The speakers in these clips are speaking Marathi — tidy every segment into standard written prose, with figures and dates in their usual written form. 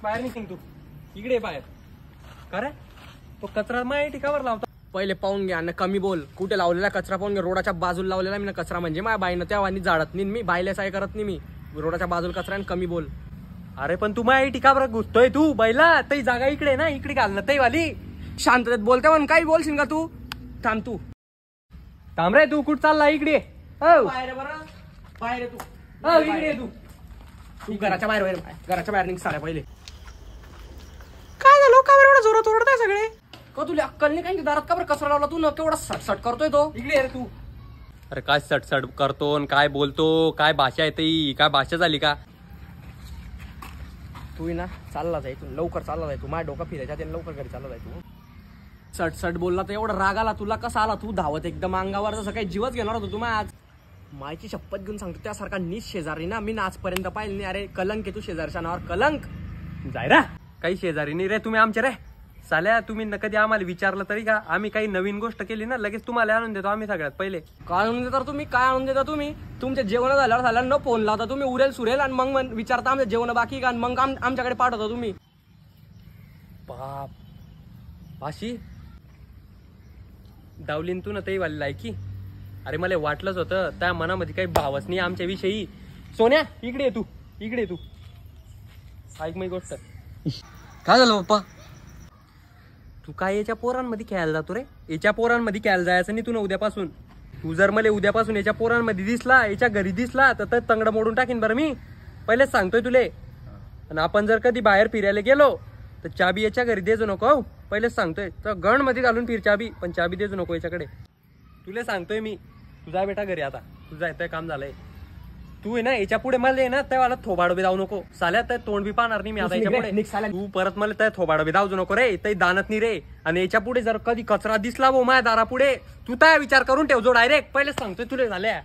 बाहेर निघ तू, इकडे बाहेर. का रे तो कचरा माय ठिकावर लावता? पहिले पाहून घ्या आणि कमी बोल. कुठे लावलेला कचरा पाहून घ्या. रोडाच्या बाजूला लावलेला मी कचरा म्हणजे माझ्या बाईनं त्या वाणी जाडत नाही मी, बाईला काय करत नाही मी. रोडाच्या बाजूला कचरा आणि कमी बोल. अरे पण तू माय ठिकावर घुसतोय तू बैला. तई जागा इकडे ना, इकडे घाल ना तई वाली. शांततेत बोलते पण काही बोलशील का तू? थांब तू, थांब रे. तू कुठं चालला? इकडे बाहेर बरं, बाहेर तू. इकडे तू घराच्या बाहेर, घराच्या बाहेर निघ साऱ्या. पहिले काय झालं? का बरं एवढा जोरात ओरडताय सगळे? का तुला अक्कल नाही? काही दारात का बरं कचरा लावला तू? न केवढा सटसट करतोय तो. इकडे रे तू. अरे काय सटसट करतो आणि काय बोलतो? काय भाषा आहे ती? काय भाषा झाली का? तू ना चालला जाय, तू लवकर चालला जाय. तू माझ्या डोका फिरायच्या त्याने लवकर घरी चालला जाय. तू सटसट बोलला तर एवढा राग आला तुला? कसा आला? तू धावत एकदम अंगावर जसं काही जीवच घेणार होतो तुम्ही आज. मायची शपथ घेऊन सांगतो त्यासारखा नीच शेजारी ना मी आजपर्यंत पाहिलं नाही. अरे कलंक आहे तू शेजारच्या नावावर, कलंक. जाय रा. काही शेजारी नाही रे तुम्ही आमचे रे साल्या. तुम्ही कधी आम्हाला विचारलं तरी का? आम्ही काही नवीन गोष्ट केली ना लगेच तुम्हाला आणून देतो आम्ही. सगळ्यात पहिले काय आणून देता तुम्ही? काय आणून देता तुम्ही? तुमच्या जेवण झाल्यावर न फोन लावता तुम्ही उरेल सुरेल आणि मग विचारता आमच्या जेवण बाकी का, मग आमच्याकडे पाठवता तुम्ही. बाप भाशी डावलीन तू ना ते वाली लायकी. अरे मला वाटलंच होतं त्या मनामध्ये काही भावच नाही आमच्या विषयी. सोन्या इकडे तू, इकडे तू. ऐक माझी गोष्ट. काय झालं पप्पा? तू काय याच्या पोरांमध्ये खेळायला जातो रे? याच्या पोरांमध्ये खेळायला जायचं नाही तू ना उद्यापासून. तू जर मला उद्यापासून याच्या पोरांमध्ये दिसला, याच्या घरी दिसला तर तंगड मोडून टाकीन बरं मी. पहिलेच सांगतोय तुले. आणि आपण जर कधी बाहेर फिरायला गेलो तर चाबी याच्या घरी देजो नको. पहिलेच सांगतोय. तर गण मध्ये घालून फिर चाबी, पण चाबी देजो नको याच्याकडे. तुला सांगतोय मी. तुझा बेटा घरी आता, तुझं येतंय काम झालंय. तू आहे ना याच्या पुढे मला ना त्याला थोबाड बी जाऊ नको साल्या. तर तोंड बी पाहणार नाही मी आता याच्या पुढे. तू परत मला त्या थोबाड बी जाऊ नको रे. ते दानत नाही रे. आणि याच्या पुढे जर कधी कचरा दिसला भाऊ माझ्या दारा पुढे, तू काय विचार करून ठेव जो डायरेक्ट. पहिलेच सांगतोय तुला झाल्या.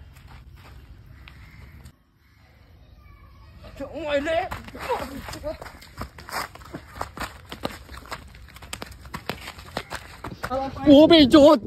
ओ बेजोत.